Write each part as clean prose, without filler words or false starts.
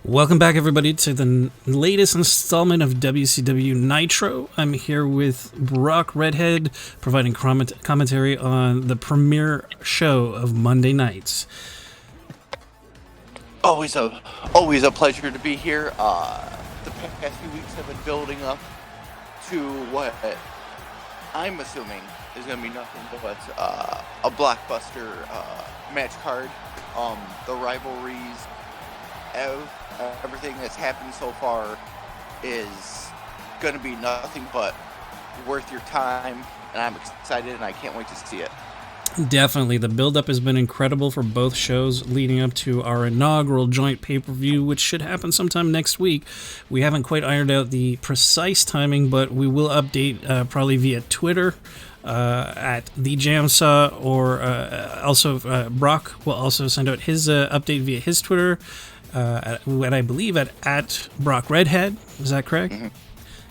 Welcome back, everybody, to the latest installment of WCW Nitro. I'm here with Brock Readhead, providing commentary on the premiere show of Monday nights. Always a pleasure to be here. The past few weeks have been building up to what I'm assuming is going to be nothing but a blockbuster match card. The rivalries, everything that's happened so far is going to be nothing but worth your time, and I'm excited and I can't wait to see it. Definitely. The build-up has been incredible for both shows leading up to our inaugural joint pay-per-view, which should happen sometime next week. We haven't quite ironed out the precise timing, but we will update probably via Twitter at the JamSaw, or also Brock will also send out his update via his Twitter, and I believe at Brock Readhead. Is that correct? Mm-hmm.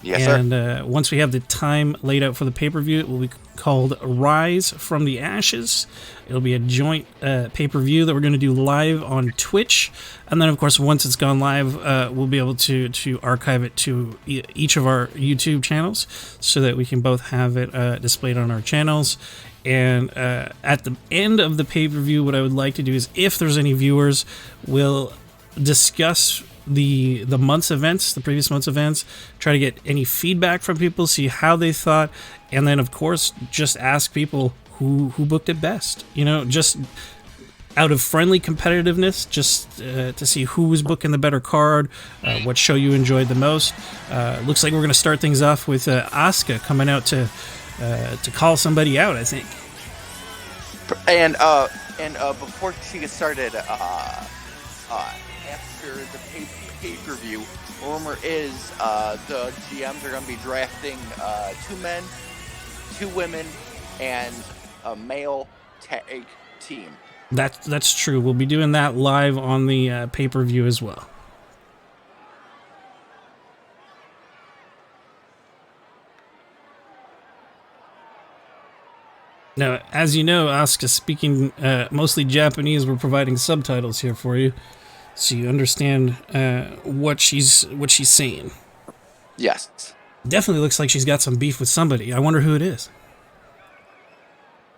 Yes, sir. And once we have the time laid out for the pay-per-view, it will be called Rise from the Ashes. It'll be a joint pay-per-view that we're going to do live on Twitch. And then, of course, once it's gone live, we'll be able to archive it to each of our YouTube channels so that we can both have it displayed on our channels. And at the end of the pay-per-view, what I would like to do is, if there's any viewers, we'll discuss the month's events, the previous month's events, try to get any feedback from people, see how they thought, and then of course just ask people who booked it best, just out of friendly competitiveness, just to see who was booking the better card, what show you enjoyed the most. Looks like we're going to start things off with Askua coming out to call somebody out, I think. And before she gets started, after the pay-per-view, rumor is the GMs are going to be drafting 2 men, 2 women, and a male tag team. That's true. We'll be doing that live on the pay-per-view as well. Now, as you know, Asuka speaking mostly Japanese. We're providing subtitles here for you, so you understand what she's saying. Yes. Definitely looks like she's got some beef with somebody. I wonder who it is.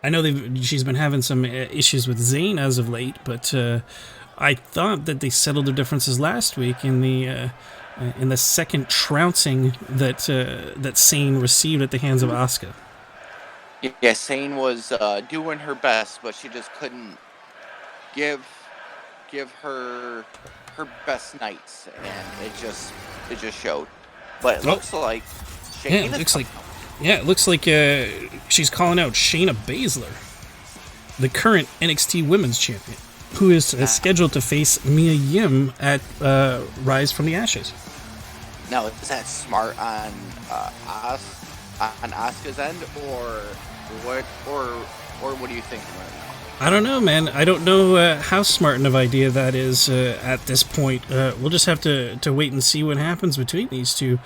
I know she's been having some issues with Sane as of late, but I thought that they settled their differences last week in the second trouncing that Sane received at the hands of Asuka. Yeah, Sane was doing her best, but she just couldn't give her best nights, and it just showed. But it looks like Shane it looks like she's calling out Shayna Baszler, the current NXT Women's Champion, who is scheduled to face Mia Yim at Rise from the Ashes. Now, is that smart on Asuka's end, or what? Or what do you think right now? I don't know, man. I don't know how smart of an idea that is at this point. We'll just have to wait and see what happens between these two.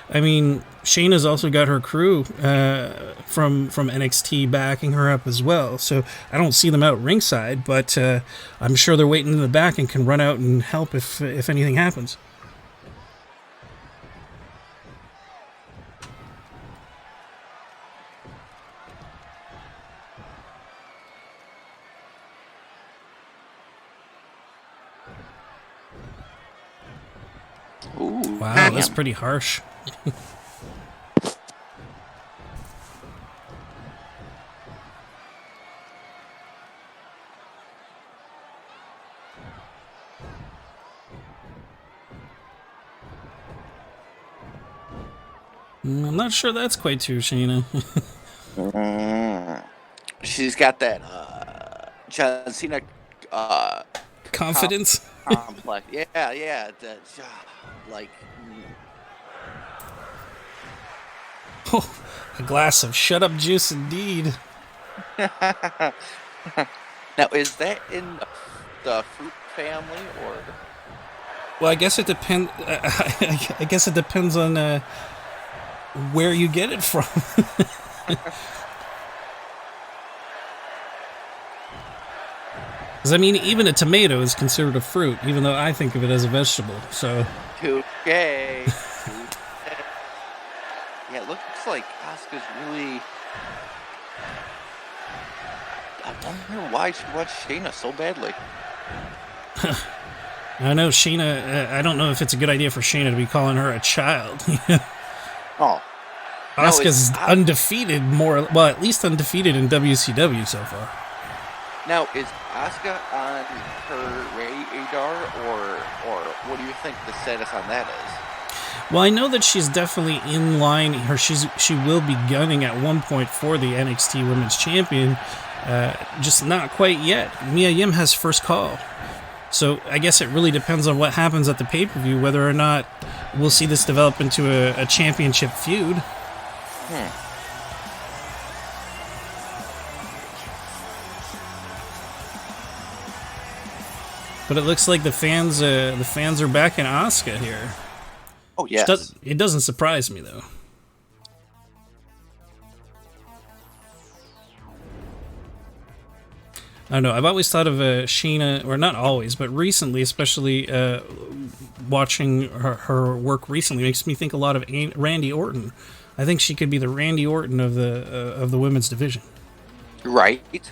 I mean, Shayna's also got her crew from NXT backing her up as well, so I don't see them out ringside, but I'm sure they're waiting in the back and can run out and help if anything happens. Ooh, wow, damn. That's pretty harsh. I'm not sure that's quite true, Shayna. She's got that John Cena confidence. Complex. Yeah. Like. Oh, a glass of shut up juice indeed. Now, is that in the fruit family, or? Well, I guess it depends. I guess it depends on where you get it from. Because, I mean, even a tomato is considered a fruit, even though I think of it as a vegetable, so... Okay. Yeah, it looks like Asuka's really... I wonder why she watched Shayna so badly. I know Shayna... I don't know if it's a good idea for Shayna to be calling her a child. Oh. Asuka's undefeated well, at least undefeated in WCW so far. Now, is Asuka on her radar, or what do you think the status on that is? Well, I know that she's definitely in line, or she will be gunning at one point for the NXT Women's Champion, just not quite yet. Mia Yim has first call. So I guess it really depends on what happens at the pay-per-view, whether or not we'll see this develop into a championship feud. But it looks like the fans are back in Asuka here. Oh yes. It doesn't surprise me though. I don't know. I've always thought of Shayna, or not always, but recently, especially watching her work recently, makes me think a lot of Randy Orton. I think she could be the Randy Orton of the women's division. Right.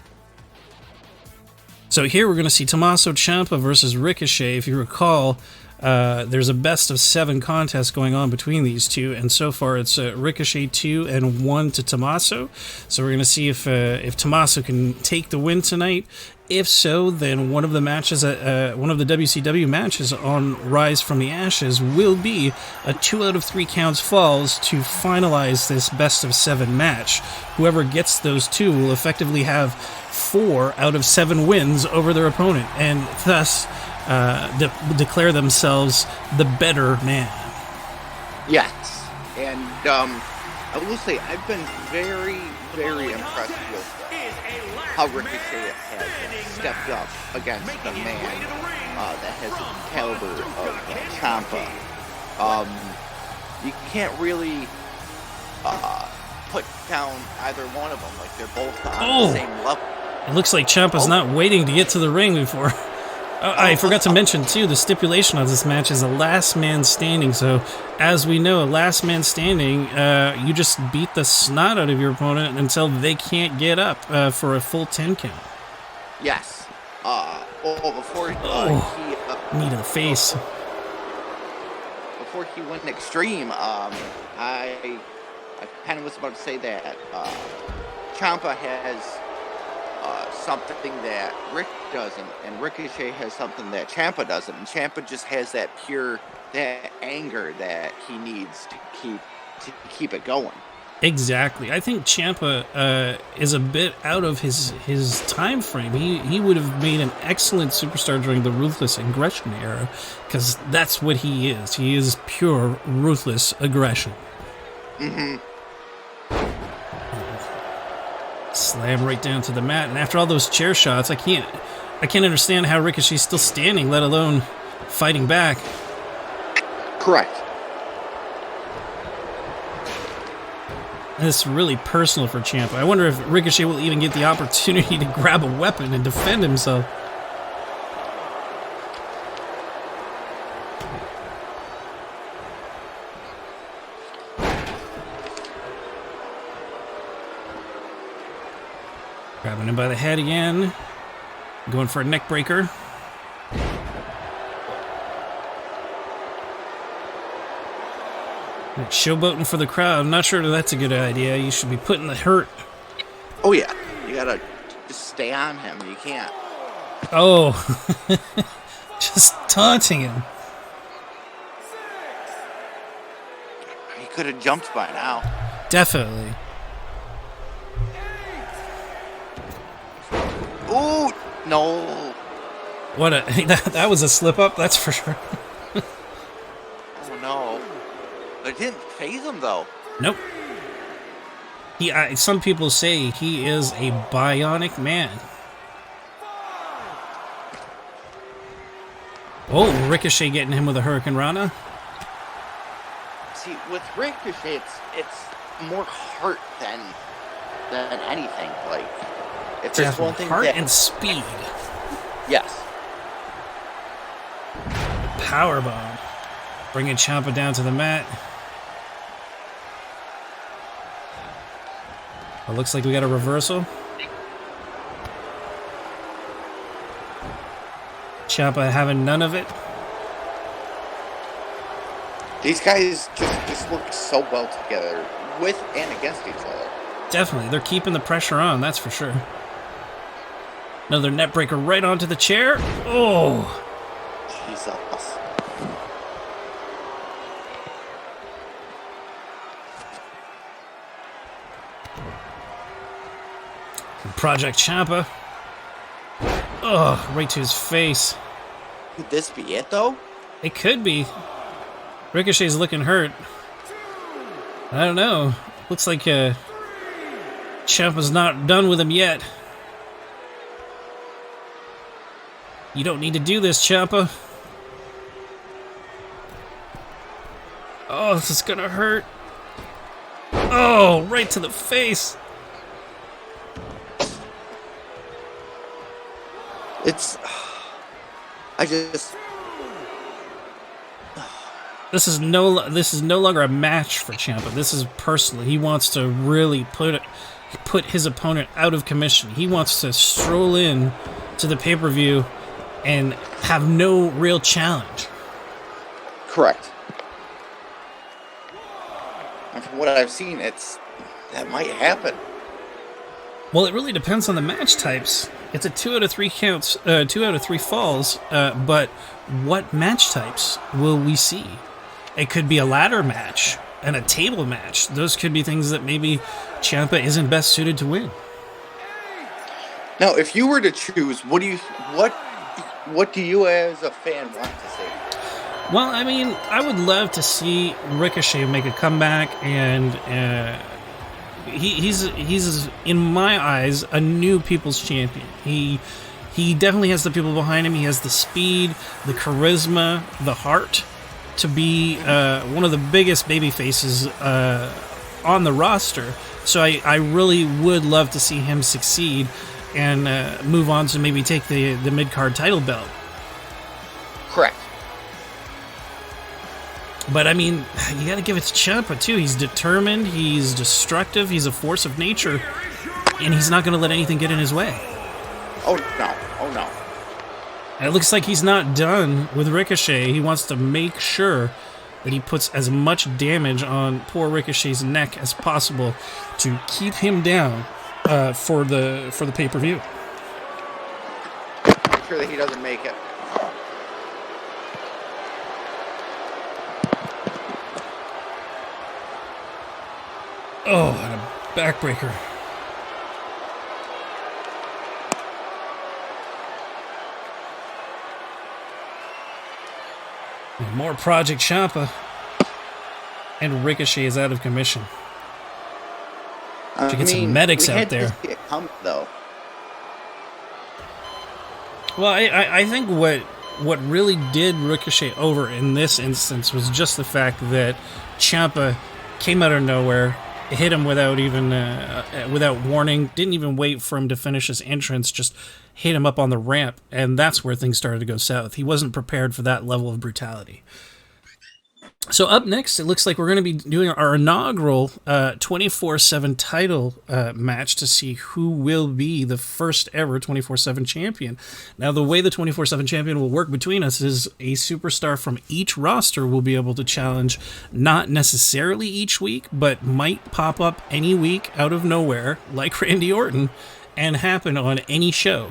So here we're going to see Tommaso Ciampa versus Ricochet. If you recall, there's a best of 7 contest going on between these two, and so far it's Ricochet 2 and 1 to Tommaso. So we're going to see if Tommaso can take the win tonight. If so, then one of the matches, one of the WCW matches on Rise from the Ashes will be a 2 out of 3 counts falls to finalize this best of 7 match. Whoever gets those 2 will effectively have 4 out of 7 wins over their opponent, and thus declare themselves the better man. Yes, and I will say I've been very, very impressed with how Ricochet has stepped up against the man that has the caliber of Ciampa. You can't really put down either one of them. Like, they're both on the same level. It looks like Ciampa's not waiting to get to the ring before. I forgot to mention, too, the stipulation of this match is a last man standing. So, as we know, a last man standing, you just beat the snot out of your opponent until they can't get up for a full 10 count. Yes. Before he... knee to the face. Before he went extreme, I kind of was about to say that Ciampa has... something that Rick doesn't, and Ricochet has something that Ciampa doesn't, and Ciampa just has that anger that he needs to keep it going. Exactly. I think Ciampa is a bit out of his time frame. He would have made an excellent superstar during the Ruthless Aggression era, because that's what he is. He is pure ruthless aggression. Mm-hmm. Slam right down to the mat, and after all those chair shots, I can't understand how Ricochet's still standing, let alone fighting back. Correct. And it's really personal for Ciampa. I wonder if Ricochet will even get the opportunity to grab a weapon and defend himself. Grabbing him by the head again. Going for a neck breaker. Showboating for the crowd. I'm not sure that's a good idea. You should be putting the hurt. Oh, yeah. You gotta just stay on him. You can't. Oh. Just taunting him. He could have jumped by now. Definitely. Ooh, no. What that was a slip up, that's for sure. Oh no. It didn't phase him though. Nope. Some people say he is a bionic man. Oh, Ricochet getting him with a Hurricane Rana. See, with Ricochet, it's more heart than anything. Like, if there's one thing heart and speed. Yes. Powerbomb. Bringing Ciampa down to the mat. It looks like we got a reversal. Ciampa having none of it. These guys just look so well together, with and against each other. Definitely. They're keeping the pressure on, that's for sure. Another net breaker right onto the chair. Oh! Jesus. Project Ciampa. Oh, right to his face. Could this be it, though? It could be. Ricochet's looking hurt. I don't know. Looks like Ciampa's not done with him yet. You don't need to do this, Ciampa. Oh, this is gonna hurt. Oh, right to the face. This is no longer a match for Ciampa. This is personal. He wants to really put his opponent out of commission. He wants to stroll in to the pay-per-view and have no real challenge. Correct. And from what I've seen, that might happen. Well, it really depends on the match types. It's a 2 out of 3 counts, 2 out of 3 falls, but what match types will we see? It could be a ladder match and a table match. Those could be things that maybe Ciampa isn't best suited to win. Now, if you were to choose, what do you as a fan want to see? Well, I mean, I would love to see Ricochet make a comeback, and he's in my eyes a new people's champion. He definitely has the people behind him. He has the speed, the charisma, the heart to be one of the biggest baby faces on the roster. So I really would love to see him succeed and move on to maybe take the mid-card title belt. Correct. But I mean, you got to give it to Ciampa too. He's determined, he's destructive, he's a force of nature, and he's not going to let anything get in his way. Oh no, oh no. And it looks like he's not done with Ricochet. He wants to make sure that he puts as much damage on poor Ricochet's neck as possible to keep him down for the pay-per-view. Make sure that he doesn't make it. Oh, and a backbreaker. And more Project Ciampa. And Ricochet is out of commission. To get some medics out there. Though. Well, I think what really did Ricochet over in this instance was just the fact that Ciampa came out of nowhere, hit him without warning, didn't even wait for him to finish his entrance, just hit him up on the ramp, and that's where things started to go south. He wasn't prepared for that level of brutality. So up next, it looks like we're going to be doing our inaugural 24/7 title match to see who will be the first ever 24/7 champion. Now, the way the 24/7 champion will work between us is a superstar from each roster will be able to challenge, not necessarily each week, but might pop up any week out of nowhere, like Randy Orton, and happen on any show.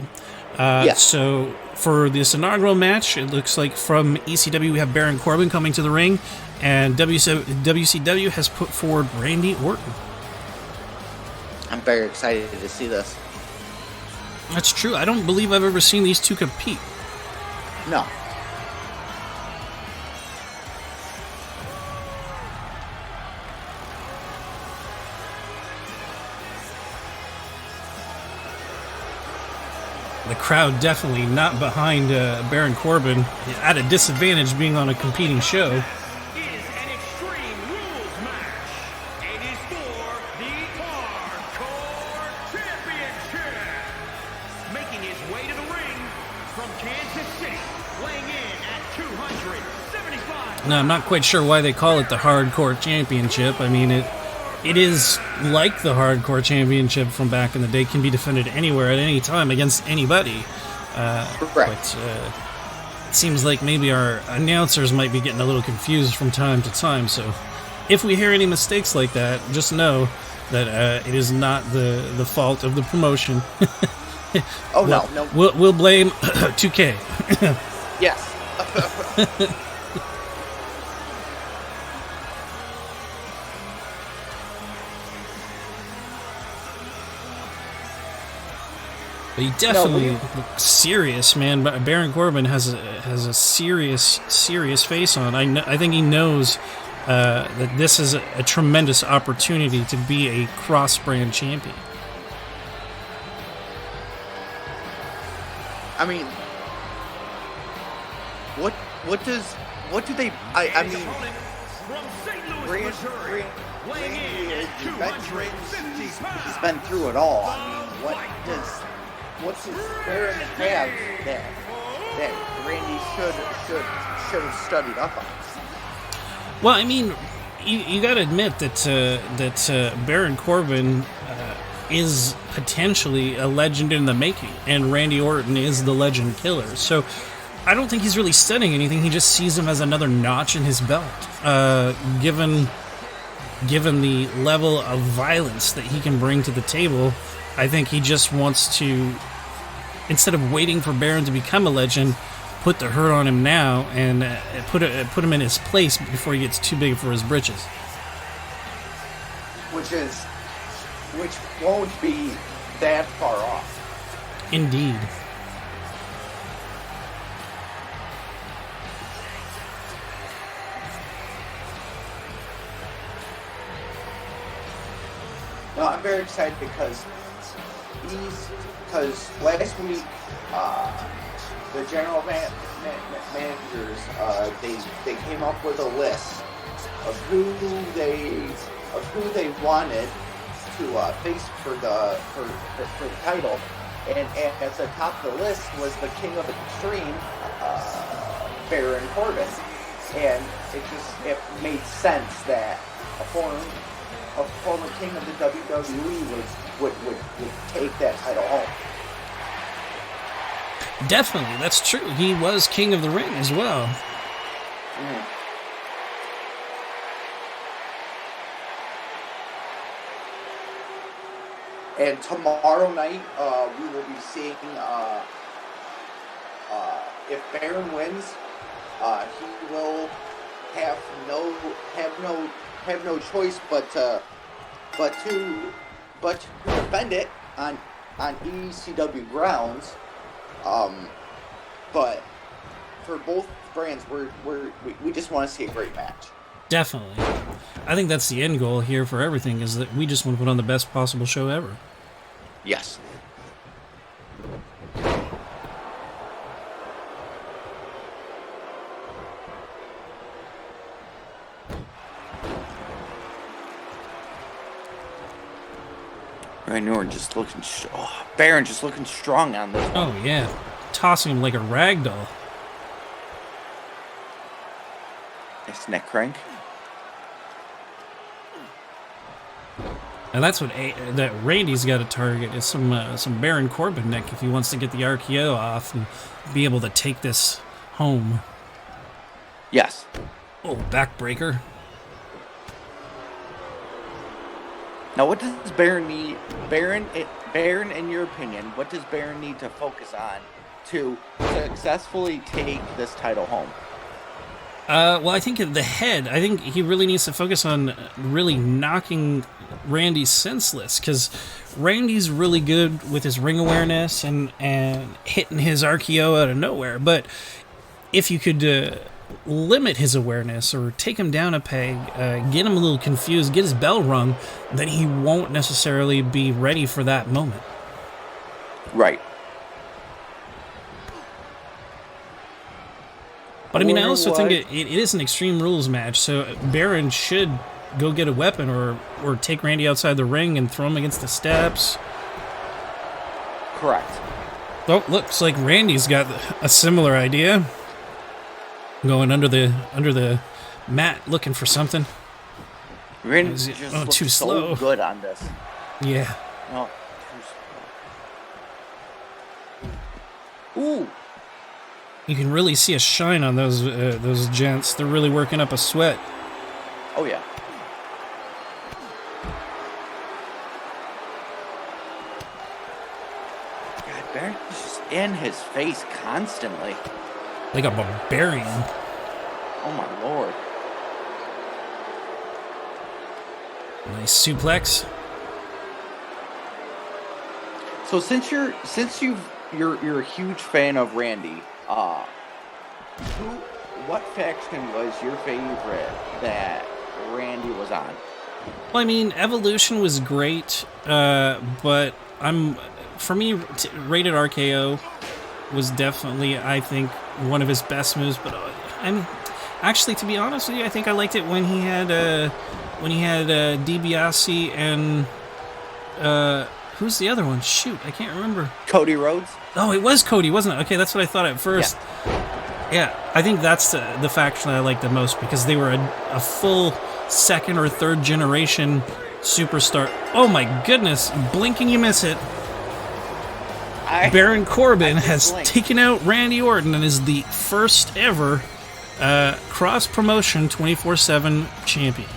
So for this inaugural match, it looks like from ECW we have Baron Corbin coming to the ring, and WCW has put forward Randy Orton. I'm very excited to see this. That's true. I don't believe I've ever seen these two compete. No. The crowd definitely not behind Baron Corbin, at a disadvantage being on a competing show. Is an Extreme Rules match. It is for the Hardcore Championship. Making his way to the ring from Now, I'm not quite sure why they call it the Hardcore Championship. I mean, it is like the Hardcore Championship from back in the day. Can be defended anywhere at any time against anybody. Correct. But it seems like maybe our announcers might be getting a little confused from time to time. So if we hear any mistakes like that, just know that it is not the fault of the promotion. Oh, no. We'll blame 2K. Yes. But he definitely looks serious, man. But Baron Corbin has a serious face on. I think he knows that this is a tremendous opportunity to be a cross-brand champion. I mean, what do they? I mean, he's been through it all. I mean, what's his Baron have that Randy should have studied up on? Well, I mean, you got to admit that Baron Corbin is potentially a legend in the making, and Randy Orton is the legend killer. So I don't think he's really studying anything. He just sees him as another notch in his belt. Given the level of violence that he can bring to the table, I think he just wants to, instead of waiting for Baron to become a legend, put the hurt on him now and put him in his place before he gets too big for his britches. Which won't be that far off. Indeed. No, I'm very excited because last week the general managers they came up with a list of who they wanted to face for the title, and at the top of the list was the King of Extreme, Baron Corbin, and it made sense that a former king of the WWE would take that title home. Definitely, that's true. He was King of the Ring as well. Mm-hmm. And tomorrow night, we will be seeing if Baron wins, he will have no choice but to defend it on ECW grounds. But for both brands, we just want to see a great match. Definitely. I think that's the end goal here for everything, is that we just want to put on the best possible show ever. Yes. Randy Orton just looking Baron just looking strong on this one. Oh yeah, tossing him like a rag doll. Nice neck crank. And that's what that Randy's got to target, is some Baron Corbin neck if he wants to get the RKO off and be able to take this home. Yes. Oh, backbreaker. Now, what does Baron need? Baron, in your opinion, what does Baron need to focus on to successfully take this title home? Well, I think the head. I think he really needs to focus on really knocking Randy senseless, because Randy's really good with his ring awareness and hitting his RKO out of nowhere. But if you could limit his awareness or take him down a peg, get him a little confused, get his bell rung, then he won't necessarily be ready for that moment. Right. But I mean, I also think it is an Extreme Rules match, so Baron should go get a weapon or take Randy outside the ring and throw him against the steps. Correct. Oh, looks like Randy's got a similar idea. Going under the Matt looking for something. Randy just looks too slow. so good on this. Yeah. No. Ooh. You can really see a shine on those gents. They're really working up a sweat. Oh, yeah. God, Baron's just in his face constantly. Like a barbarian. Oh, my Lord. Nice suplex. So you're a huge fan of Randy, what faction was your favorite that Randy was on? Well, I mean, Evolution was great, but for me, Rated RKO was definitely, I think, one of his best moves. But actually, to be honest with you, I think I liked it when he had DiBiase and who's the other one? Shoot, I can't remember. Cody Rhodes. Oh, it was Cody, wasn't it? Okay, that's what I thought at first. Yeah, I think that's the faction I like the most because they were a full second or third generation superstar. Oh my goodness, blink and you miss it. Baron Corbin has taken out Randy Orton and is the first ever cross-promotion 24/7 champion.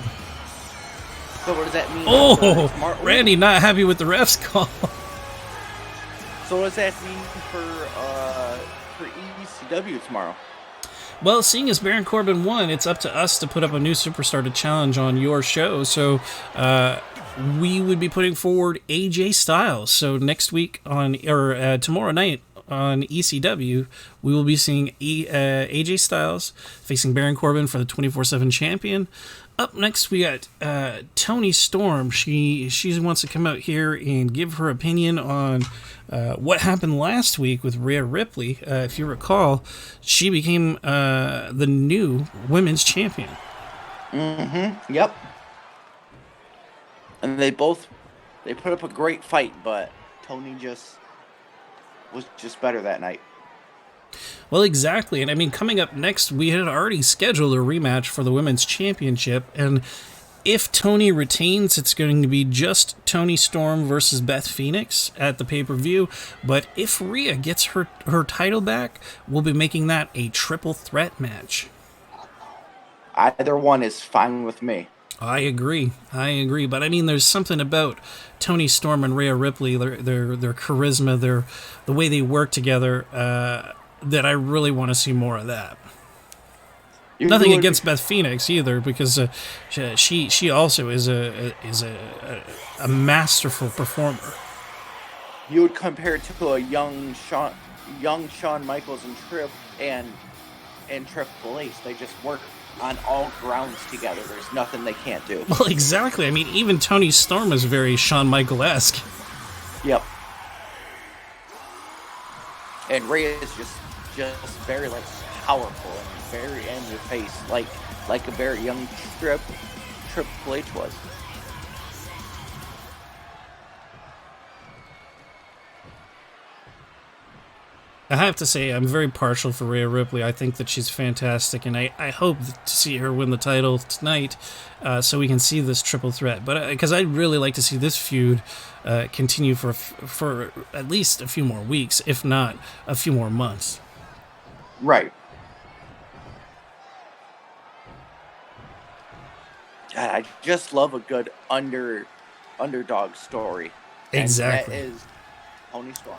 So what does that mean? Oh, Randy not happy with the ref's call. So what does that mean for ECW tomorrow? Well, seeing as Baron Corbin won, it's up to us to put up a new superstar to challenge on your show. So we would be putting forward AJ Styles. So next week tomorrow night on ECW, we will be seeing AJ Styles facing Baron Corbin for the 24/7 champion. Up next, we got Toni Storm. She wants to come out here and give her opinion on what happened last week with Rhea Ripley. If you recall, she became the new women's champion. Mm-hmm. Yep. And they put up a great fight, but Toni was just better that night. Well, exactly. And I mean, coming up next, we had already scheduled a rematch for the Women's Championship. And if Toni retains, it's going to be just Toni Storm versus Beth Phoenix at the pay-per-view. But if Rhea gets her title back, we'll be making that a triple threat match. Either one is fine with me. I agree. But I mean, there's something about Toni Storm and Rhea Ripley, their charisma, the way they work together, that I really want to see more of that. Nothing against Beth Phoenix either, because she also is a masterful performer. You would compare it to a young Shawn Michaels and Triple H. They just work on all grounds together. There's nothing they can't do. Well, exactly. I mean, even Toni Storm is very Shawn Michael-esque. Yep. And Rhea is just very powerful and very in your face, like a very young Triple H was. I have to say, I'm very partial for Rhea Ripley. I think that she's fantastic, and I hope to see her win the title tonight so we can see this triple threat. But because I'd really like to see this feud continue for at least a few more weeks, if not a few more months. Right. God, I just love a good underdog story. Exactly. And that is Toni Storm.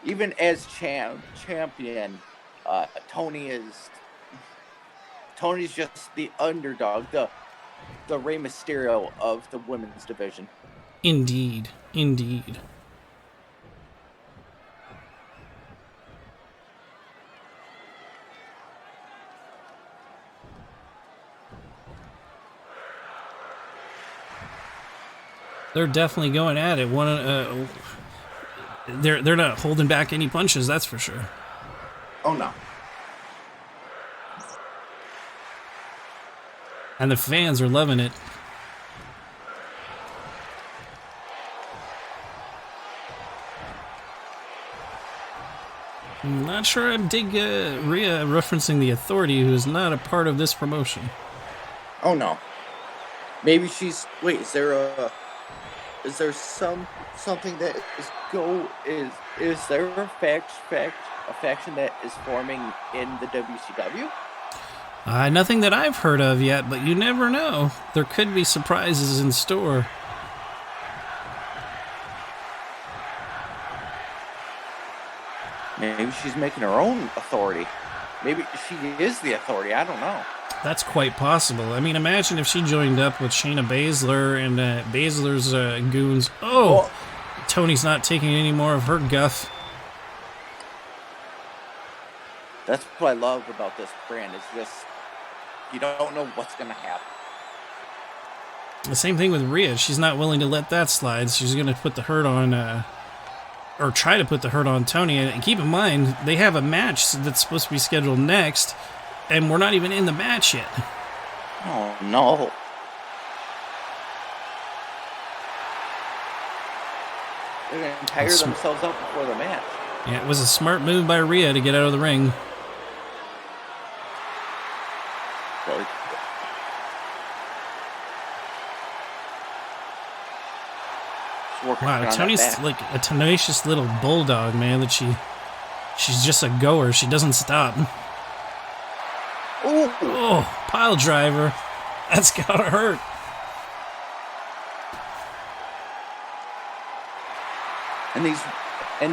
Even as champion, Tony's just the underdog, the Rey Mysterio of the women's division. Indeed. They're definitely going at it. They're not holding back any punches, that's for sure. Oh no. And the fans are loving it. Not sure I dig Rhea referencing the Authority, who is not a part of this promotion. Oh no. Maybe she's. Wait, is there something that is there a faction that is forming in the WCW? Nothing that I've heard of yet, but you never know. There could be surprises in store. Maybe she's making her own Authority. Maybe she is the Authority. I don't know. That's quite possible. I mean, imagine if she joined up with Shayna Baszler and Baszler's goons. Oh, Tony's not taking any more of her guff. That's what I love about this brand. It's just, you don't know what's going to happen. The same thing with Rhea. She's not willing to let that slide. She's going to put the hurt on, or try to put the hurt on Tony. And keep in mind, they have a match that's supposed to be scheduled next, and we're not even in the match yet. Oh, no. They're going to tire themselves up before the match. Yeah, it was a smart move by Rhea to get out of the ring. Really? Wow, Tony's like a tenacious little bulldog, man, that she's just a goer. She doesn't stop. Ooh. Oh, pile driver. That's gotta hurt. And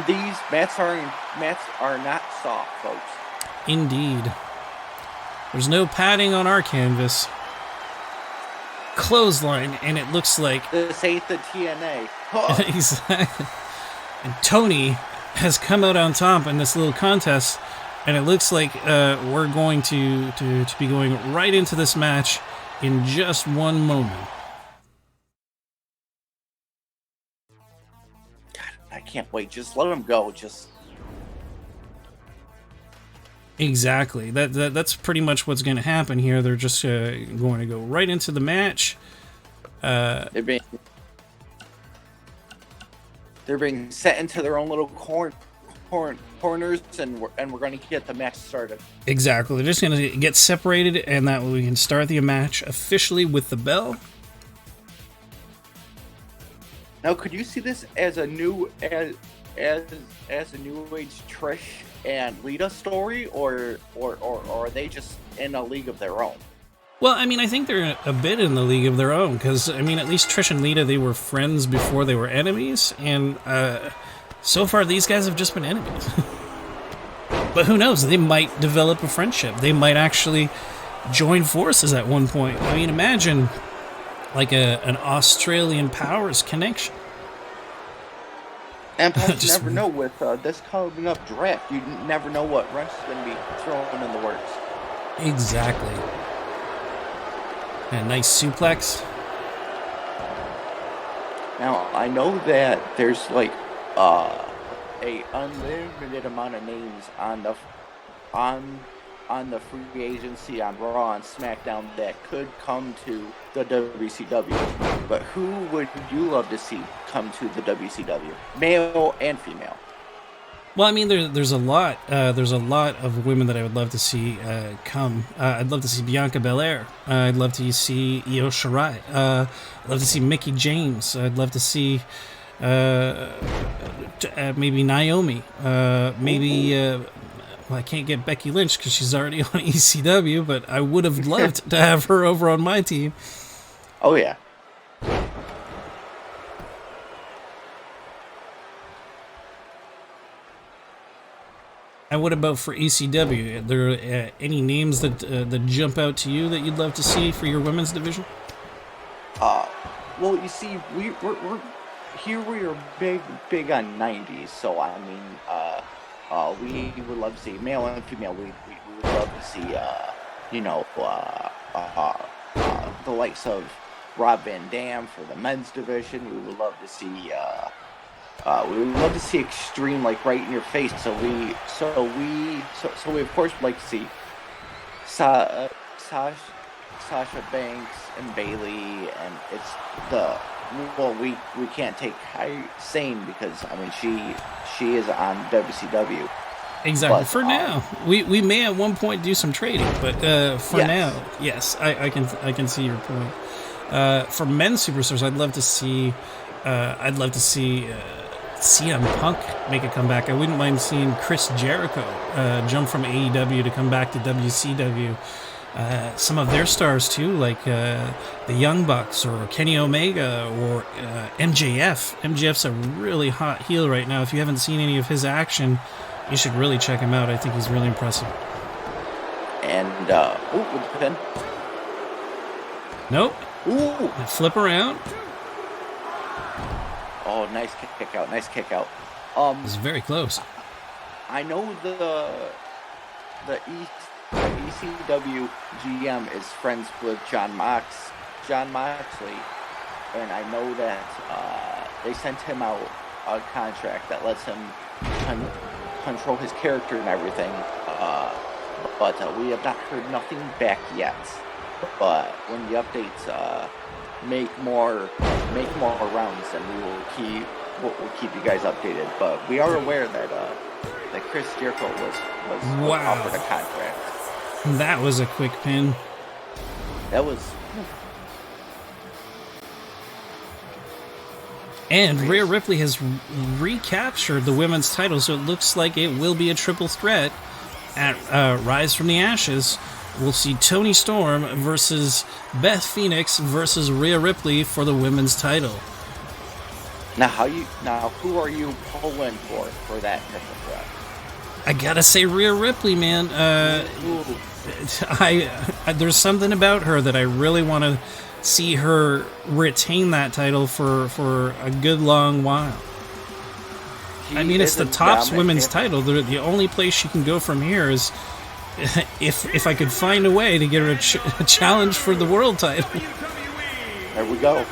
these mats are not soft, folks. Indeed. There's no padding on our canvas. Clothesline, and it looks like this ain't the TNA. Exactly. And Tony has come out on top in this little contest, and it looks like we're going to be going right into this match in just one moment. God, I can't wait. Just let them go. Just exactly. That's pretty much what's going to happen here. They're just going to go right into the match. They're being set into their own little corners, and we're going to get the match started. Exactly. They're just going to get separated, and that way we can start the match officially with the bell. Now, could you see this as a new age Trish and Lita story, or are they just in a league of their own? Well, I mean, I think they're a bit in the league of their own, because, I mean, at least Trish and Lita, they were friends before they were enemies, and so far these guys have just been enemies. But who knows? They might develop a friendship. They might actually join forces at one point. I mean, imagine, like, an Australian Powers connection. And plus, you never know with this coming up draft. You never know what wrench is going to be thrown in the works. Exactly. And a nice suplex. Now, I know that there's like a unlimited amount of names on the free agency on Raw and SmackDown that could come to the WCW. But who would you love to see come to the WCW, male and female? Well, I mean, there's a lot. There's a lot of women that I would love to see come. I'd love to see Bianca Belair. I'd love to see Io Shirai. I'd love to see Mickie James. I'd love to see maybe Naomi. Maybe well, I can't get Becky Lynch because she's already on ECW, but I would have loved to have her over on my team. Oh yeah. And what about for ECW? Are there any names that jump out to you that you'd love to see for your women's division? Well, you see, we're here. We are big on 90s. So I mean, we would love to see male and female. We would love to see the likes of Rob Van Dam for the men's division. We would love to see. We would love to see Extreme, like, right in your face. So we of course would like to see Sasha Banks and Bayley, and we can't take Sane because I mean she is on WCW, Exactly. But, For now, we may at one point do some trading, but for Yes. now, yes, I can see your point. For men's superstars, I'd love to see CM Punk make a comeback. I wouldn't mind seeing Chris Jericho jump from AEW to come back to WCW. Some of their stars too, like the Young Bucks or Kenny Omega or MJF. MJF's a really hot heel right now. If you haven't seen any of his action, you should really check him out. I think he's really impressive. And with the pin. Nope. Ooh. Flip around. Oh, nice kick out. Nice kick out. This is very close. I know the ECW GM is friends with John Moxley, and I know that they sent him out a contract that lets him control his character and everything. But we have not heard nothing back yet. But when the updates make more rounds, and we'll keep you guys updated. But we are aware that Chris Jericho was offered a contract. That was a quick pin. That was. And Rhea Ripley has recaptured the women's title, so it looks like it will be a triple threat at Rise from the Ashes. We'll see Toni Storm versus Beth Phoenix versus Rhea Ripley for the women's title. Now, who are you pulling for that triple threat? I gotta say Rhea Ripley, man. There's something about her that I really want to see her retain that title for a good long while. I mean, it's the tops women's title. The only place she can go from here is if I could find a way to get her a challenge for the world title. There we go.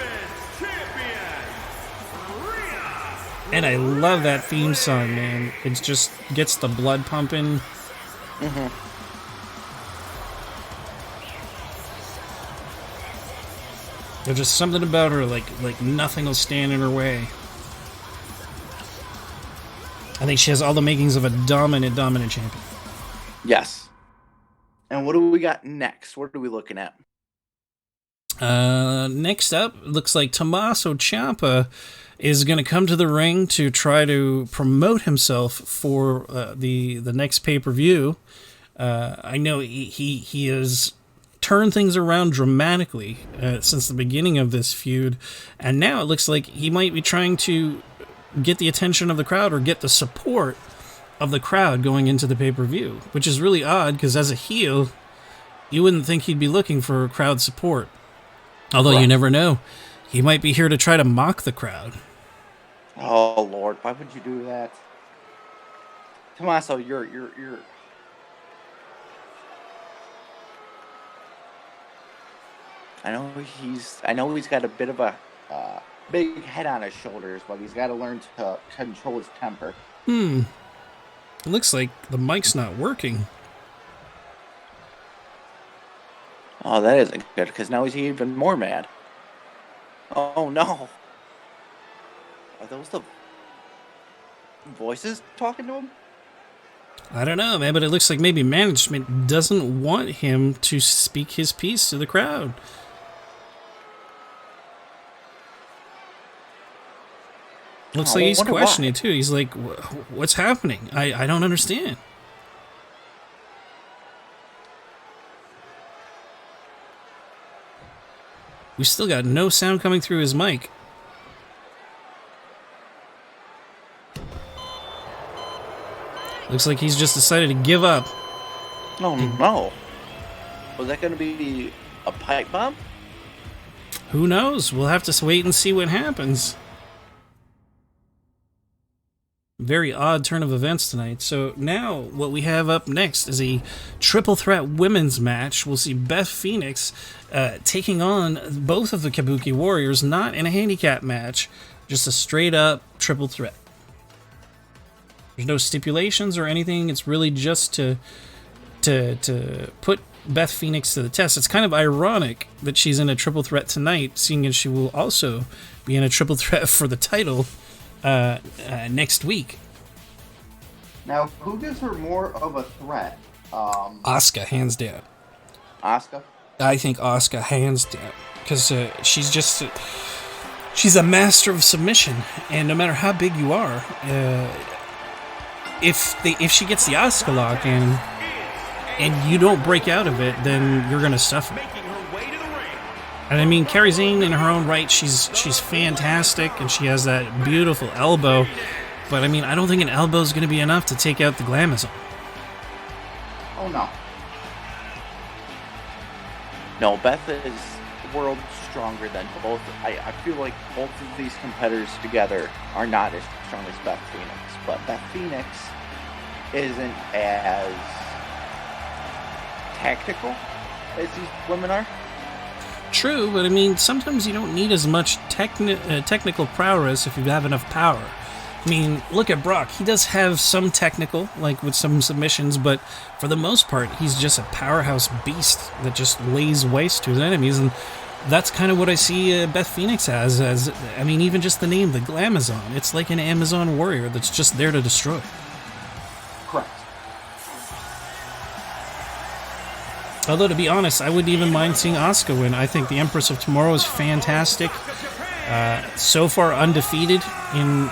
And I love that theme song, man. It just gets the blood pumping. Mm-hmm. There's just something about her, like nothing will stand in her way. I think she has all the makings of a dominant champion. Yes. And what do we got next? What are we looking at? Next up, looks like Tommaso Ciampa is going to come to the ring to try to promote himself for the next pay-per-view. I know he has turned things around dramatically since the beginning of this feud, and now it looks like he might be trying to get the attention of the crowd or get the support of the crowd going into the pay-per-view, which is really odd because as a heel, you wouldn't think he'd be looking for crowd support. Although you never know. He might be here to try to mock the crowd. Oh, Lord. Why would you do that? Tommaso, you're... I know he's got a bit of a big head on his shoulders, but he's got to learn to control his temper. It looks like the mic's not working. Oh, that isn't good, because now he's even more mad. Oh, no. Are those the voices talking to him? I don't know, man, but it looks like maybe management doesn't want him to speak his piece to the crowd. Looks like he's questioning, too. He's like, what's happening? I don't understand. We still got no sound coming through his mic. Looks like he's just decided to give up. Oh, no. Was that going to be a pipe bomb? Who knows? We'll have to wait and see what happens. Very odd turn of events tonight. So now what we have up next is a triple threat women's match. We'll see Beth Phoenix taking on both of the Kabuki Warriors, not in a handicap match, just a straight up triple threat. There's no stipulations or anything. It's really just to put Beth Phoenix to the test. It's kind of ironic that she's in a triple threat tonight, seeing as she will also be in a triple threat for the title next week. Now, who gives her more of a threat? Asuka, hands down. Asuka? I think Asuka, hands down. Because she's a master of submission. And no matter how big you are, if she gets the Asuka lock in, and you don't break out of it, then you're going to suffer. And I mean, Kairi Sane in her own right, she's fantastic, and she has that beautiful elbow. But I mean, I don't think an elbow is going to be enough to take out the Glamazon. Oh no. No, Beth is world stronger than both. I feel like both of these competitors together are not as strong as Beth Phoenix, but Beth Phoenix isn't as tactical as these women are. True, but I mean, sometimes you don't need as much technical prowess if you have enough power. I mean, look at Brock. He does have some technical, like with some submissions, but for the most part, he's just a powerhouse beast that just lays waste to his enemies, and that's kind of what I see Beth Phoenix as, I mean, even just the name, the Glamazon. It's like an Amazon warrior that's just there to destroy. Correct. Although, to be honest, I wouldn't even mind seeing Asuka win. I think the Empress of Tomorrow is fantastic. So far undefeated in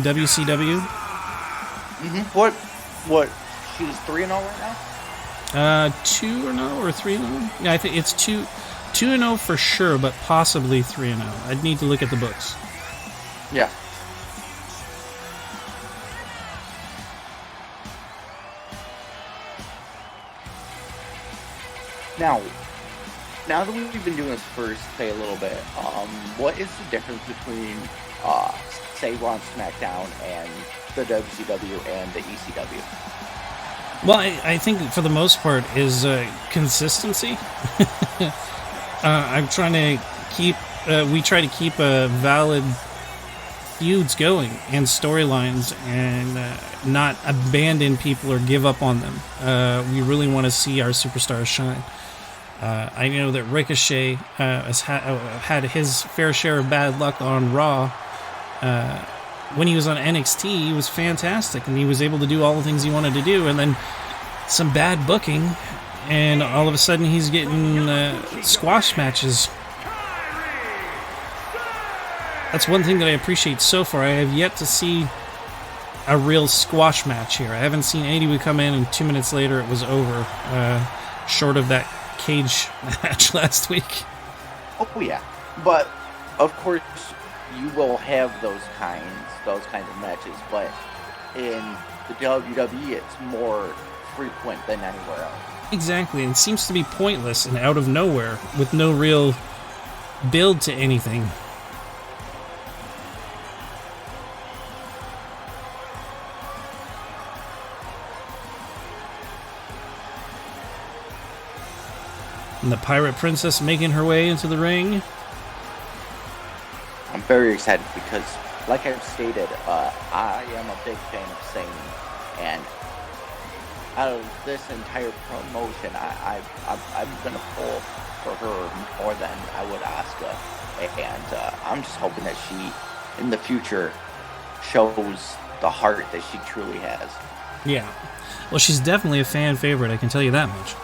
WCW. Mm-hmm. What? She's 3-0 right now? 2-0 or 3-0? Yeah, I think it's 2-0 for sure, but possibly 3-0. I'd need to look at the books. Yeah. Now that we've been doing this for, say, a little bit, what is the difference between, say, Raw and SmackDown and the WCW and the ECW? Well, I think for the most part is consistency. I'm trying to keep, we try to keep valid feuds going and storylines and not abandon people or give up on them. We really want to see our superstars shine. I know that Ricochet has had his fair share of bad luck on Raw. When he was on NXT, he was fantastic, and he was able to do all the things he wanted to do, and then some bad booking, and all of a sudden he's getting squash matches. That's one thing that I appreciate so far. I have yet to see a real squash match here. I haven't seen anybody come in and 2 minutes later it was over, short of that cage match last week. Oh yeah, but of course you will have those kinds of matches, but in the WWE it's more frequent than anywhere else. Exactly, and it seems to be pointless and out of nowhere with no real build to anything. And the Pirate Princess making her way into the ring. I'm very excited because, like I've stated, I am a big fan of Sane, and out of this entire promotion, I'm gonna pull for her more than I would Asuka, and I'm just hoping that she, in the future, shows the heart that she truly has. Yeah, well, she's definitely a fan favorite. I can tell you that much.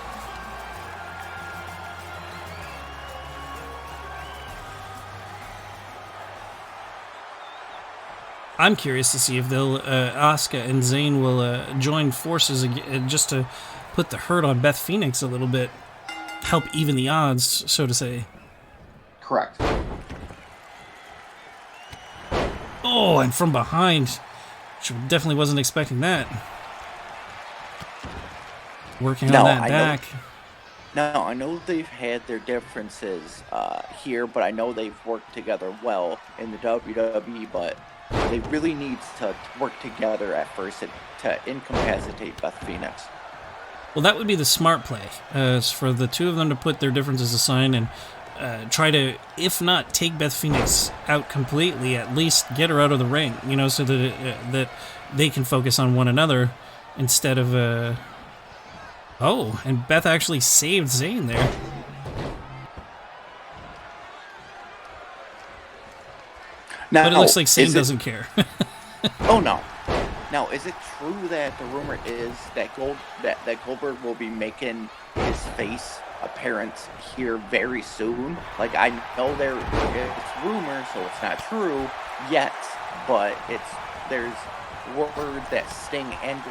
I'm curious to see if they'll Asuka and Zane will join forces just to put the hurt on Beth Phoenix a little bit, help even the odds, so to say. Correct. Oh, and from behind, she definitely wasn't expecting that. Working on that back. Now, I know they've had their differences here, but I know they've worked together well in the WWE, but they really need to work together at first to incapacitate Beth Phoenix. Well, that would be the smart play, is for the two of them to put their differences aside and try to, if not take Beth Phoenix out completely, at least get her out of the ring, you know, so that they can focus on one another instead of... Oh, and Beth actually saved Zane there. Now, but it looks like Sane doesn't care. Oh, no. Now, is it true that the rumor is that Goldberg will be making his face apparent here very soon? Like, I know it's rumor, so it's not true yet, but there's word that Sting and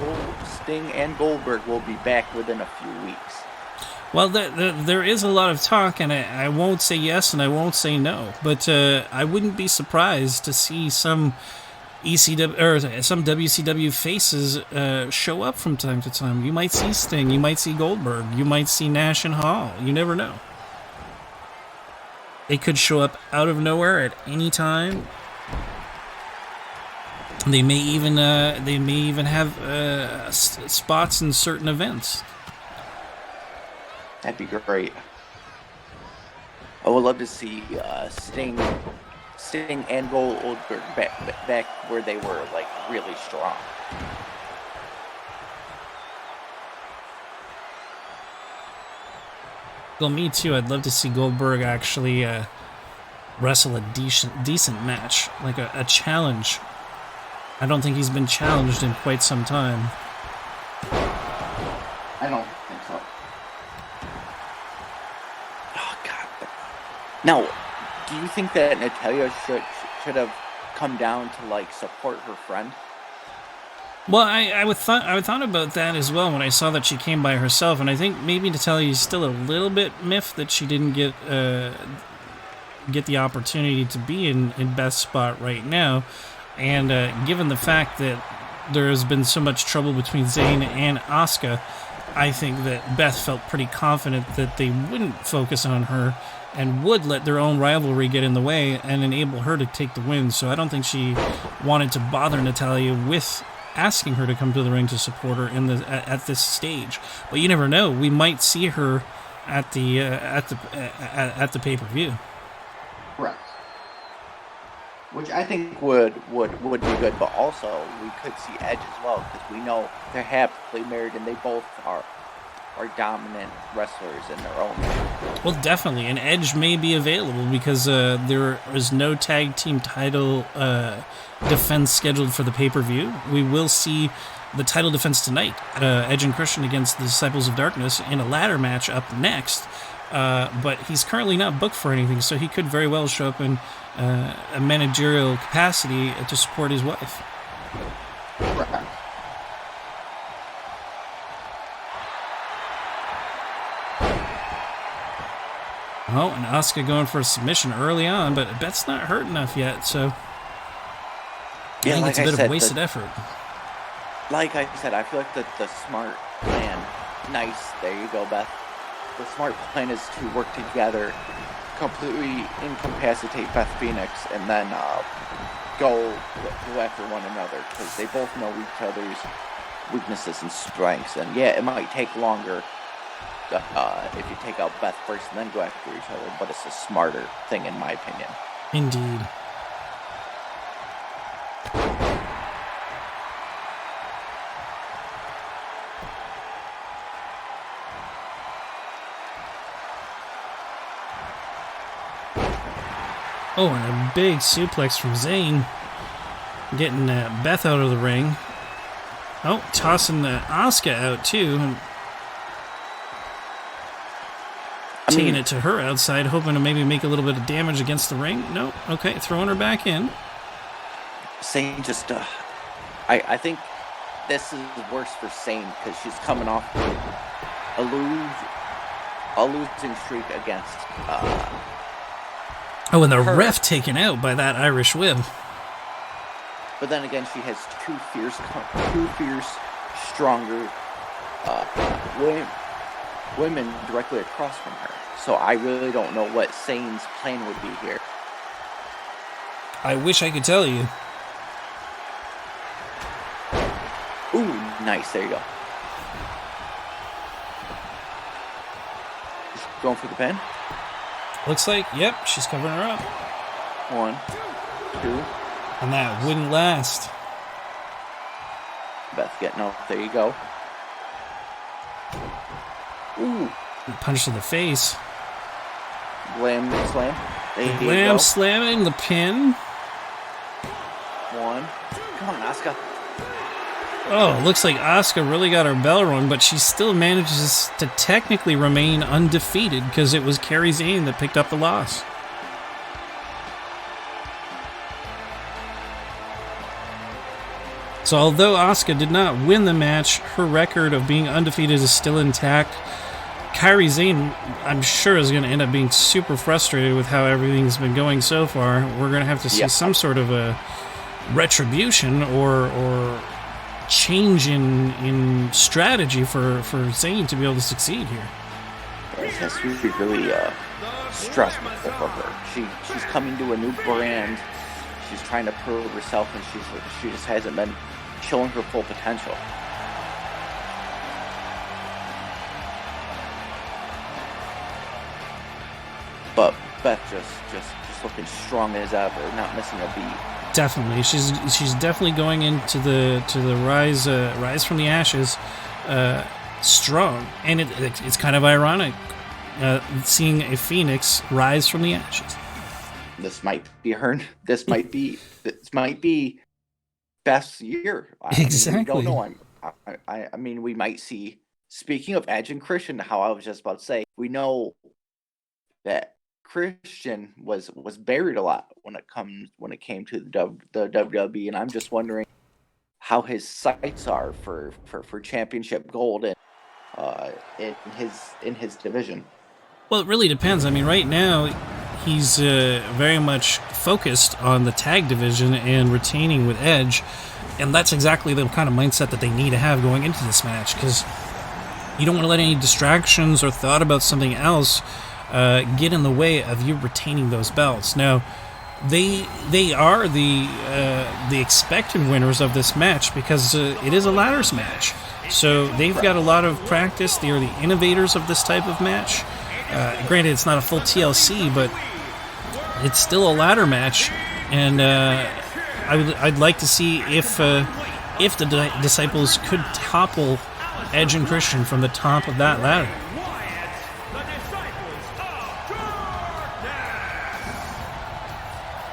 Goldberg will be back within a few weeks. Well, there is a lot of talk, and I won't say yes and I won't say no, but I wouldn't be surprised to see some ECW or some WCW faces show up from time to time. You might see Sting, you might see Goldberg, you might see Nash and Hall. You never know. They could show up out of nowhere at any time. They may even have spots in certain events. That'd be great. I would love to see Sting and Goldberg back where they were, like, really strong. Well, me too. I'd love to see Goldberg actually wrestle a decent match, like a challenge. I don't think he's been challenged in quite some time. I don't think so. Oh, God. Now, do you think that Natalya should have come down to, like, support her friend? Well, I thought about that as well when I saw that she came by herself, and I think maybe Natalya is still a little bit miffed that she didn't get the opportunity to be in Beth's spot right now, and given the fact that there has been so much trouble between Sane and Asuka, I think that Beth felt pretty confident that they wouldn't focus on her and would let their own rivalry get in the way and enable her to take the win. So I don't think she wanted to bother Natalya with asking her to come to the ring to support her at this stage. But you never know; we might see her at the pay-per-view. Correct. Which I think would be good, but also we could see Edge as well, because we know they're happily married and they both are dominant wrestlers in their own way. Well, definitely, and Edge may be available because there is no tag team title defense scheduled for the pay-per-view. We will see the title defense tonight, Edge and Christian against the Disciples of Darkness in a ladder match up next, but he's currently not booked for anything, so he could very well show up in a managerial capacity to support his wife. Right. Oh, and Asuka going for a submission early on, but Beth's not hurt enough yet, so I think it's a bit of a wasted effort. Like I said, I feel like the smart plan, nice, there you go, Beth. The smart plan is to work together, completely incapacitate Beth Phoenix, and then go after one another, because they both know each other's weaknesses and strengths. And yeah, it might take longer if you take out Beth first and then go after each other, but it's a smarter thing in my opinion. Indeed. Oh, and a big suplex from Sane, getting Beth out of the ring. Oh, tossing Asuka out too. Taking it to her outside, hoping to maybe make a little bit of damage against the ring. No, okay, throwing her back in. Sane just, I think this is worse for Sane, because she's coming off a losing streak against. Oh, and the ref taken out by that Irish whip. But then again, she has two fierce, stronger women directly across from her. So I really don't know what Sane's plan would be here. I wish I could tell you. Ooh, nice. There you go. Going for the pin. Looks like, yep, she's covering her up. 1, 2. And that wouldn't last. Beth getting up. There you go. Ooh. Punch to the face. Glam slam. There you Glam go. slamming the pin. 1. Come on, Asuka. Oh, looks like Asuka really got her bell rung, but she still manages to technically remain undefeated because it was Kari Sane that picked up the loss. So although Asuka did not win the match, her record of being undefeated is still intact. Kari Sane, I'm sure, is going to end up being super frustrated with how everything's been going so far. We're going to have to see some sort of a retribution or change in strategy for Sane to be able to succeed here. It has to be really stressful for her. She's coming to a new brand. She's trying to prove herself, and she just hasn't been showing her full potential. But Beth just looking strong as ever, not missing a beat. Definitely, she's definitely going into the rise from the ashes strong, and it's kind of ironic seeing a Phoenix rise from the ashes. This might be her. This might be Beth's year. Exactly. We don't know. I mean, we might see. Speaking of Edge and Christian, how I was just about to say, we know that Christian was buried a lot when it came to the WWE, and I'm just wondering how his sights are for championship gold in his division. Well, it really depends. I mean, right now he's very much focused on the tag division and retaining with Edge, and that's exactly the kind of mindset that they need to have going into this match, because you don't want to let any distractions or thought about something else get in the way of you retaining those belts. Now, they are the expected winners of this match because it is a ladders match. So they've got a lot of practice. They are the innovators of this type of match. Granted, it's not a full TLC, but it's still a ladder match, and I'd like to see if the Disciples could topple Edge and Christian from the top of that ladder.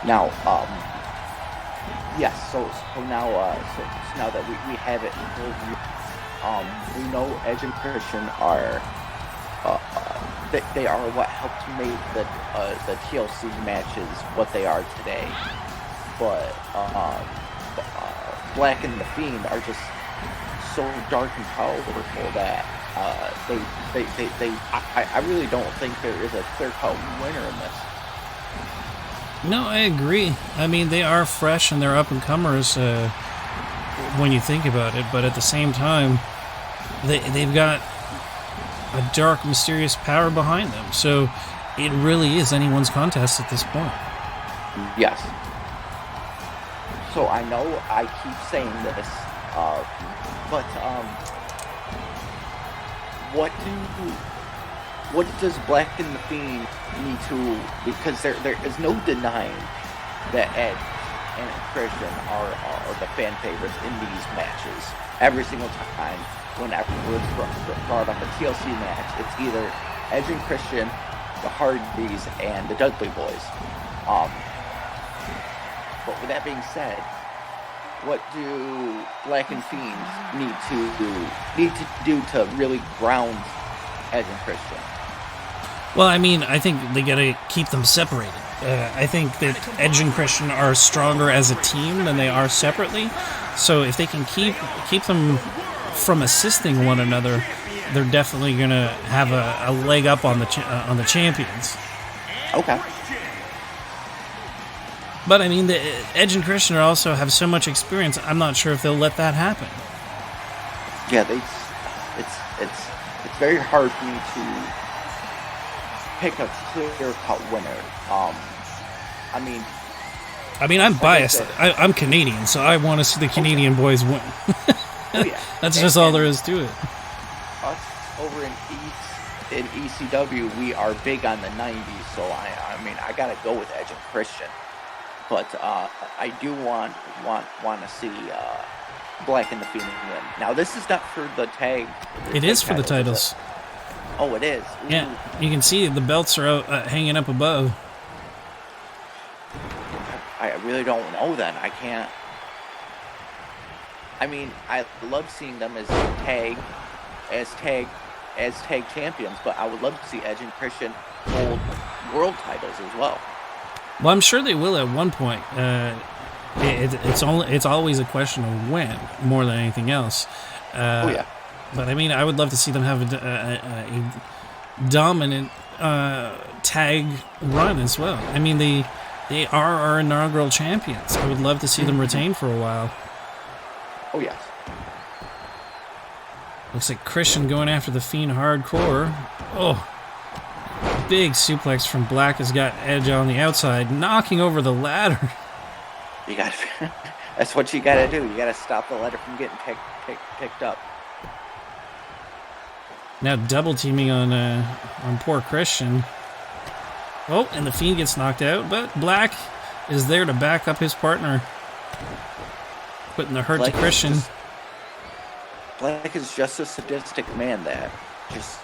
Now, yes. So now that we have it in full view, we know Edge and Christian are they are what helped make the TLC matches what they are today. But Black and the Fiend are just so dark and powerful that I really don't think there is a clear-cut winner in this. No, I agree. I mean, they are fresh and they're up-and-comers when you think about it, but at the same time, they've got a dark, mysterious power behind them. So it really is anyone's contest at this point. Yes. So I know I keep saying this, but what does Black and the Fiend need to? Because there is no denying that Edge and Christian are the fan favorites in these matches. Every single time, whenever it's brought up a TLC match, it's either Edge and Christian, the Hardys, and the Dudley Boys. But with that being said, what do Black and Fiend need to do to really ground Edge and Christian? Well, I mean, I think they gotta keep them separated. I think that Edge and Christian are stronger as a team than they are separately. So if they can keep them from assisting one another, they're definitely gonna have a leg up on the champions. Okay. But I mean, the Edge and Christian also have so much experience. I'm not sure if they'll let that happen. Yeah, it's very hard for me to pick a clear-cut winner. I mean, I'm biased. I'm Canadian, so I want to see the Canadian boys win. Oh yeah, that's just all there is to it. Us over in ECW, we are big on the '90s, so I mean, I gotta go with Edge and Christian. But I do want to see Black and the Fiend win. Now, this is not for the tag. It is for the titles. Oh, it is? Ooh. Yeah, you can see the belts are out, hanging up above. I really don't know then. I can't. I mean, I love seeing them as tag champions, but I would love to see Edge and Christian hold world titles as well. Well, I'm sure they will at one point. It's always a question of when, more than anything else. Oh yeah. But I mean, I would love to see them have a dominant tag run as well. I mean, they are our inaugural champions. I would love to see them retain for a while. Oh yes. Looks like Christian going after the Fiend hardcore. Oh, big suplex from Black has got Edge on the outside, knocking over the ladder. You got. That's what you got to do. You got to stop the ladder from getting picked up. Now double teaming on poor Christian. Oh, and the Fiend gets knocked out, but Black is there to back up his partner, putting the hurt to Christian. Black is just a sadistic man that just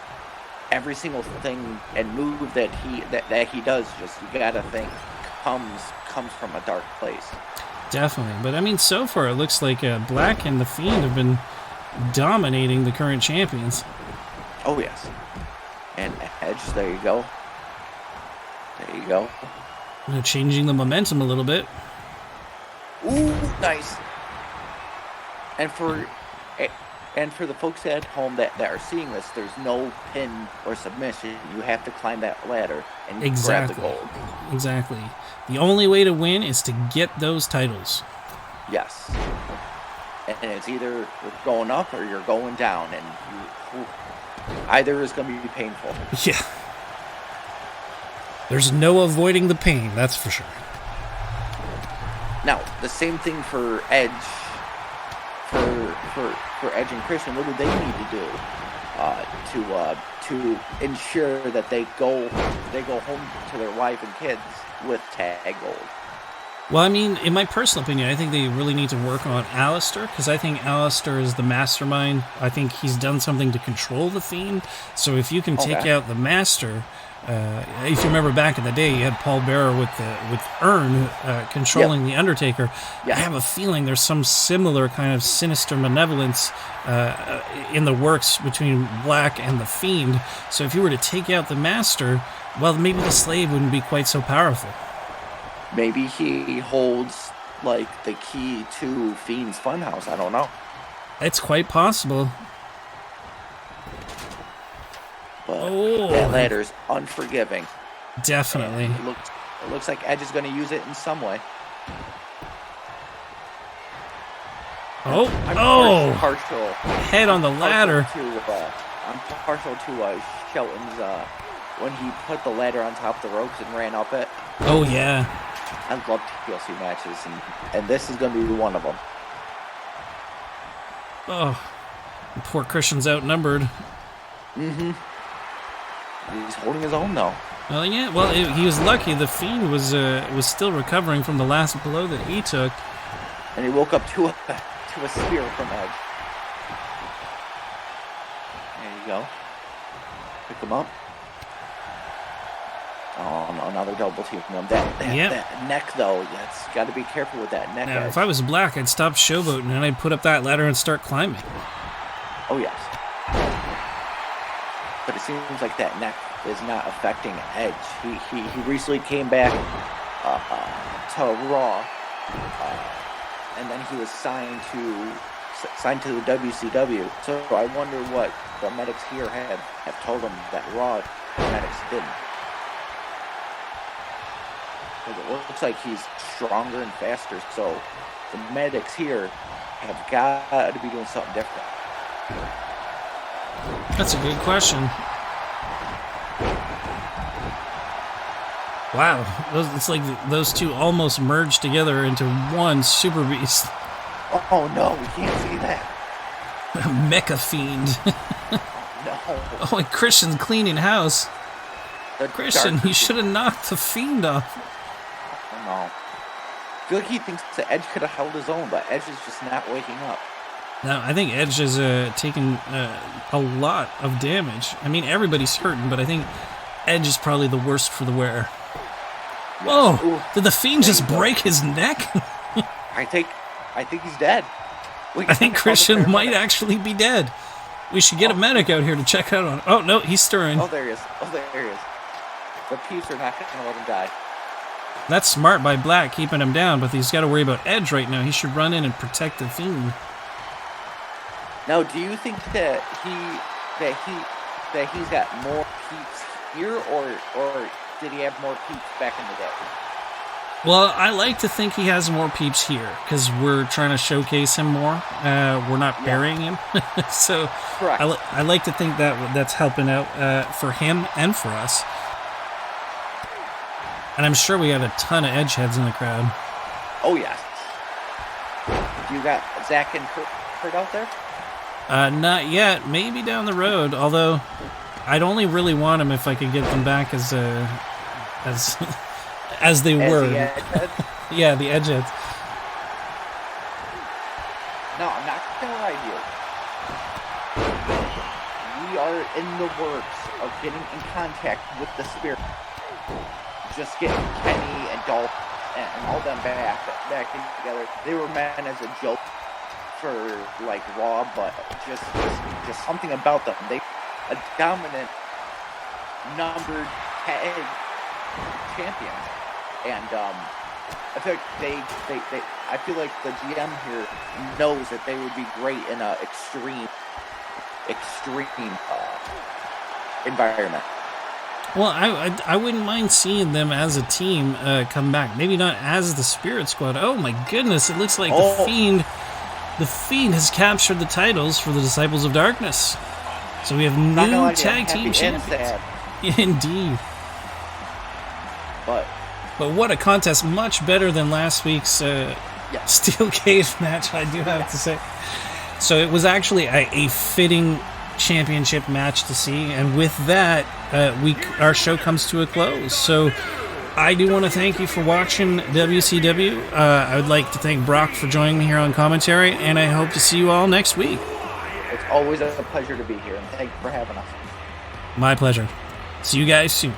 every single thing and move that he does, just you gotta think comes from a dark place. Definitely, but I mean, so far it looks like Black and the Fiend have been dominating the current champions. Oh yes, and Edge, there you go. There you go. They're changing the momentum a little bit. Ooh, nice. And for the folks at home that are seeing this, there's no pin or submission. You have to climb that ladder and grab the gold. Exactly. The only way to win is to get those titles. Yes. And it's either you're going up or you're going down, and either is going to be painful. Yeah. There's no avoiding the pain, that's for sure. Now, the same thing for Edge. For Edge and Christian, what do they need to do to ensure that they go home to their wife and kids with tag gold? Well, I mean, in my personal opinion, I think they really need to work on Alistair, because I think Alistair is the mastermind. I think he's done something to control the Fiend. So if you can take out the Master, if you remember back in the day, you had Paul Bearer with Earn controlling the Undertaker. I have a feeling there's some similar kind of sinister malevolence in the works between Black and the Fiend. So if you were to take out the Master, well, maybe the Slave wouldn't be quite so powerful. Maybe he holds like the key to Fiend's Funhouse. I don't know. It's quite possible. But that ladder's unforgiving. Definitely. It looks like Edge is going to use it in some way. I'm partial. Head on the ladder. I'm partial to Shelton's when he put the ladder on top of the ropes and ran up it. Oh yeah. I love TLC matches, and this is going to be one of them. Oh, poor Christian's outnumbered. Mm-hmm. He's holding his own, though. Well, yeah. Well, he was lucky. The Fiend was still recovering from the last blow that he took, and he woke up to a spear from Edge. There you go. Pick him up. Oh no! Now they're double teaming him. That neck, though. That's got to be careful with that neck. Now, if I was Black, I'd stop showboating and I'd put up that ladder and start climbing. Oh yes. But it seems like that neck is not affecting Edge. He recently came back to Raw, and then he was signed to the WCW. So I wonder what the medics here have told him that Raw medics didn't. It looks like he's stronger and faster, so the medics here have got to be doing something different. That's a good question. Wow, it's like those two almost merged together into one Super Beast. Oh no, we can't see that. Mecha Fiend. No. Oh, and Christian's cleaning house. Christian, you should have knocked the Fiend off. Oh no. I feel like he thinks that Edge could have held his own, but Edge is just not waking up. No, I think Edge has taken a lot of damage. I mean, everybody's hurting, but I think Edge is probably the worst for the wear. Whoa! Did the Fiend just break his neck? I think he's dead. I think Christian might actually be dead. We should get a medic out here to check out on. Oh no, he's stirring. Oh, there he is. The Peeps are not going to let him die. That's smart by Black, keeping him down, but he's got to worry about Edge right now. He should run in and protect the Fiend. Now, do you think that he's got more Peeps here, or did he have more Peeps back in the day? Well, I like to think he has more Peeps here because we're trying to showcase him more. We're not burying him, so Correct. I like to think that's helping out for him and for us. And I'm sure we got a ton of Edge heads in the crowd. Oh yes. You got Zach and Kurt out there? Not yet. Maybe down the road. Although I'd only really want them if I could get them back as they were. The Edgeheads? Yeah, the Edgeheads. No, I'm not gonna lie to you. We are in the works of getting in contact with the Spirit. Just getting Kenny and Dolph and all them back together. They were meant as a joke for like Raw, but just something about them. They a dominant numbered tag champions. And I feel like I feel like the GM here knows that they would be great in a extreme environment. Well, I wouldn't mind seeing them as a team come back. Maybe not as the Spirit Squad. Oh my goodness! It looks like the Fiend has captured the titles for the Disciples of Darkness. So we have new tag team champions. Indeed. But what a contest. Much better than last week's Steel Cage match, I do have to say. So it was actually a fitting championship match to see. And with that, our show comes to a close. So I do want to thank you for watching WCW. I would like to thank Brock for joining me here on commentary. And I hope to see you all next week. It's always a pleasure to be here. And thank you for having us. My pleasure. See you guys soon.